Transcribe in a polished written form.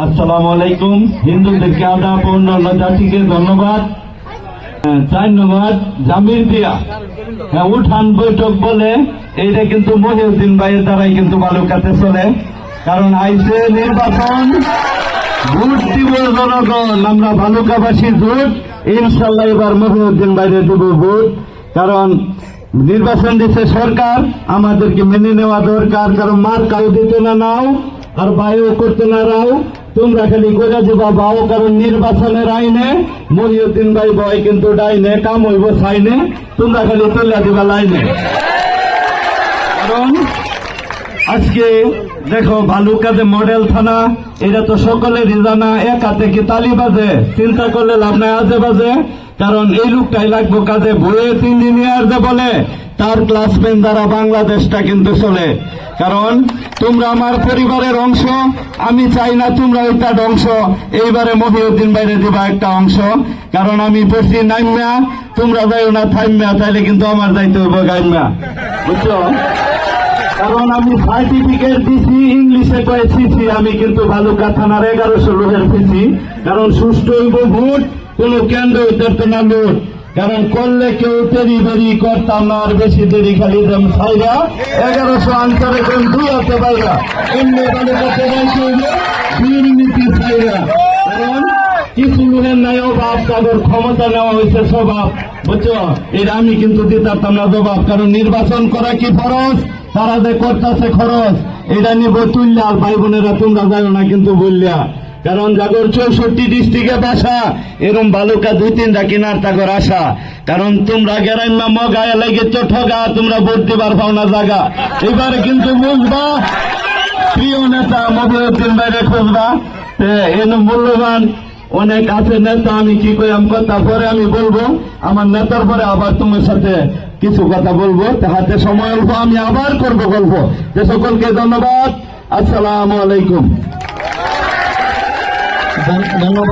আসসালামু আলাইকুম। হিন্দুদেরকে আদাব, অন্যান্য জাতিকে ধন্যবাদ। 4 নম্বর জামির দিয়া উঠান বৈঠক বলে এইটা কিন্তু মহিউদ্দিন ভাইয়ের দ্বারাই কিন্তু বালুকাতে চলে। কারণ আইসে নির্বাচন, ভোট দিব জনগণ, আমরা বালুকাবাসী ভোট ইনশাল্লাহ এবার মহিউদ্দিন ভাইরে দিব ভোট। কারণ নির্বাচন দিচ্ছে সরকার, আমাদেরকে মেনে নেওয়া দরকার। কারণ মার কাউ দিতে না নাও আর বায়ু করতে না রাও, তোমরা খালি গোজা দিবা বাও। কারণ নির্বাচনের আইনে মহিউদ্দিন ভাই বয় কিন্তু ডাইনে, কাম হইব সাইনে, তোমরা খালি তুলিয়া দিবা লাইনে। কারণ আজকে দেখো ভালুকাতে মডেল থানা, এটা তো সকলেরই জানা। এক হাতে কি তালি বাজে, চিন্তা করলে লাভ নাই, আজে বাজে। কারণ এই লোকটাই লাগবো কাজে। ভুয়েট ইঞ্জিনিয়ার যে বলে তার ক্লাসমেট দ্বারা বাংলাদেশটা কিন্তু চলে। কারণ তোমরা আমার পরিবারের অংশ, আমি চাই না তোমরা ওইটার অংশ। এইবারে মহিউদ্দিন বাইরে দিবা একটা অংশ। কারণ আমি পড়ছি নাইমা, তোমরা যাইও না থাইমা, তাইলে কিন্তু আমার যাইতে হইব গাইমা, বুঝছো? কারণ আমি সার্টিফিকেট দিছি, ইংলিশে কয়ে সিসি, আমি কিন্তু ভালুকা থানার 1100 লোকের পিছি। কারণ সুষ্ঠু হইব ভোট, কোন কেন্দ্র হইতে না লোট। কারণ করলে কেউ তেরি বেরি করতাম না, আর বেশি দেরি খালি দাম ছাইরা 1100 আনসারে কোন 2 হাতে বাইরা এমনি বালুকাতে যাইতে হইবে দুর্নীতি ছাইরা। কারণ কিছু লোকের নাই অভাব, তাদের ক্ষমতা নেওয়া হয়েছে স্বভাব, বুঝছো? এটা আমি কিন্তু দিতাম না জবাব। কারণ নির্বাচন করা কি ফরজ, তারা যে করতেছে খরচ, এটা নিব তুললা। ভাই বোনেরা তোমরা যাও না কিন্তু বললিয়া। কারণ জাগর 64 ডিস্ট্রিক্টে বাসা, এরকম বালুকা 2-3টা কিনার তাগর আশা। কারণ তোমরা গেরাইমা মগায় লাগে তো ঠগা, তোমরা ভোট দিবার পাও না জায়গা। এবারে কিন্তু বুঝবা, প্রিয় নেতা মহিউদ্দিন ভাইরে খুঁজবা। এর মূল্যবান অনেক আছে নেতা, আমি কি কইলাম কথা পরে আমি বলবো। আমার নেতার পরে আবার তোমার সাথে কিছু কথা বলবো, হাতে সময় অল্প, আমি আবার করবো গল্প। যে সকলকে ধন্যবাদ। আসসালামু আলাইকুম। ধন্যবাদ।